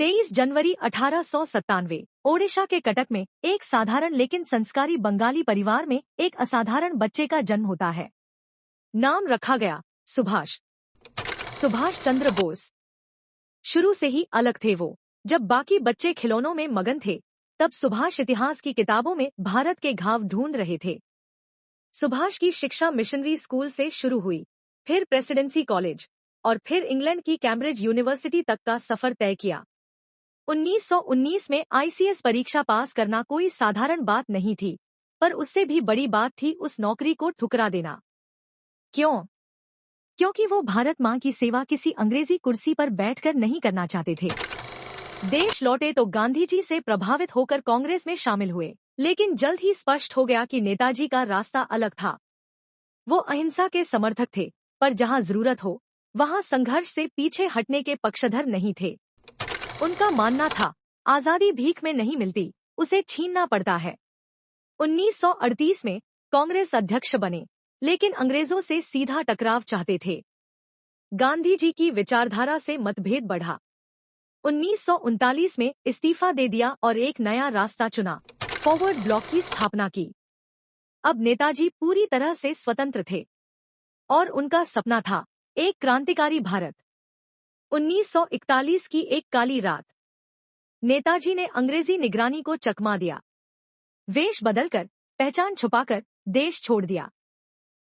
23 जनवरी 1897 ओडिशा के कटक में एक साधारण लेकिन संस्कारी बंगाली परिवार में एक असाधारण बच्चे का जन्म होता है। नाम रखा गया सुभाष। सुभाष चंद्र बोस। शुरू से ही अलग थे वो। जब बाकी बच्चे खिलौनों में मगन थे, तब सुभाष इतिहास की किताबों में भारत के घाव ढूंढ रहे थे। सुभाष की शिक्षा मिशनरी स्कूल से शुरू हुई, फिर प्रेसिडेंसी कॉलेज और फिर इंग्लैंड की कैम्ब्रिज यूनिवर्सिटी तक का सफर तय किया। 1919 में आईसीएस परीक्षा पास करना कोई साधारण बात नहीं थी, पर उससे भी बड़ी बात थी उस नौकरी को ठुकरा देना। क्यों? क्योंकि वो भारत माँ की सेवा किसी अंग्रेजी कुर्सी पर बैठकर नहीं करना चाहते थे। देश लौटे तो गांधी जी से प्रभावित होकर कांग्रेस में शामिल हुए, लेकिन जल्द ही स्पष्ट हो गया कि नेताजी का रास्ता अलग था। वो अहिंसा के समर्थक थे, पर जहां जरूरत हो वहां संघर्ष से पीछे हटने के पक्षधर नहीं थे। उनका मानना था, आजादी भीख में नहीं मिलती, उसे छीनना पड़ता है। 1938 में कांग्रेस अध्यक्ष बने, लेकिन अंग्रेजों से सीधा टकराव चाहते थे। गांधी जी की विचारधारा से मतभेद बढ़ा। 1939 में इस्तीफा दे दिया और एक नया रास्ता चुना, फॉरवर्ड ब्लॉक की स्थापना की। अब नेताजी पूरी तरह से स्वतंत्र थे और उनका सपना था एक क्रांतिकारी भारत। 1941 की एक काली रात नेताजी ने अंग्रेजी निगरानी को चकमा दिया। वेश बदलकर, पहचान छुपाकर देश छोड़ दिया।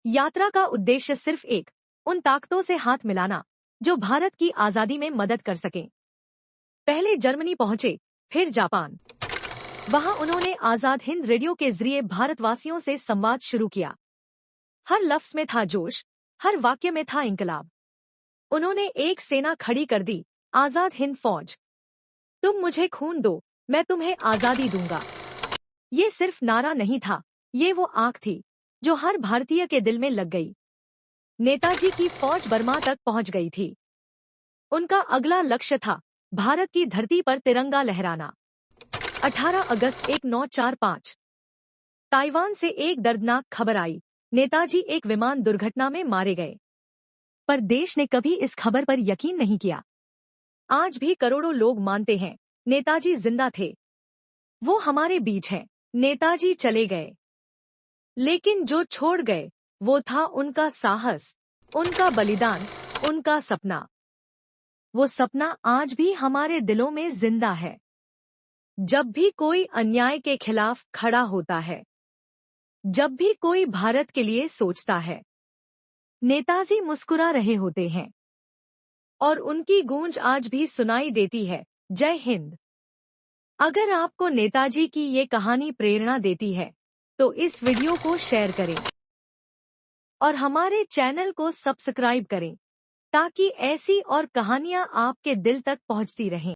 यात्रा का उद्देश्य सिर्फ एक, उन ताकतों से हाथ मिलाना जो भारत की आजादी में मदद कर सकें। पहले जर्मनी पहुंचे, फिर जापान। वहां उन्होंने आजाद हिंद रेडियो के जरिए भारतवासियों से संवाद शुरू किया। हर लफ्ज में था जोश, हर वाक्य में था इंकलाब। उन्होंने एक सेना खड़ी कर दी, आजाद हिंद फौज। तुम मुझे खून दो, मैं तुम्हें आजादी दूंगा। ये सिर्फ नारा नहीं था, ये वो आंख थी जो हर भारतीय के दिल में लग गई। नेताजी की फौज बर्मा तक पहुंच गई थी। उनका अगला लक्ष्य था भारत की धरती पर तिरंगा लहराना। 18 अगस्त 1945 ताइवान से एक दर्दनाक खबर आई, नेताजी एक विमान दुर्घटना में मारे गए। पर देश ने कभी इस खबर पर यकीन नहीं किया। आज भी करोड़ों लोग मानते हैं नेताजी जिंदा थे, वो हमारे बीच हैं। नेताजी चले गए, लेकिन जो छोड़ गए वो था उनका साहस, उनका बलिदान, उनका सपना। वो सपना आज भी हमारे दिलों में जिंदा है। जब भी कोई अन्याय के खिलाफ खड़ा होता है, जब भी कोई भारत के लिए सोचता है, नेताजी मुस्कुरा रहे होते हैं और उनकी गूंज आज भी सुनाई देती है, जय हिंद। अगर आपको नेताजी की ये कहानी प्रेरणा देती है तो इस वीडियो को शेयर करें और हमारे चैनल को सब्सक्राइब करें, ताकि ऐसी और कहानियां आपके दिल तक पहुंचती रहें।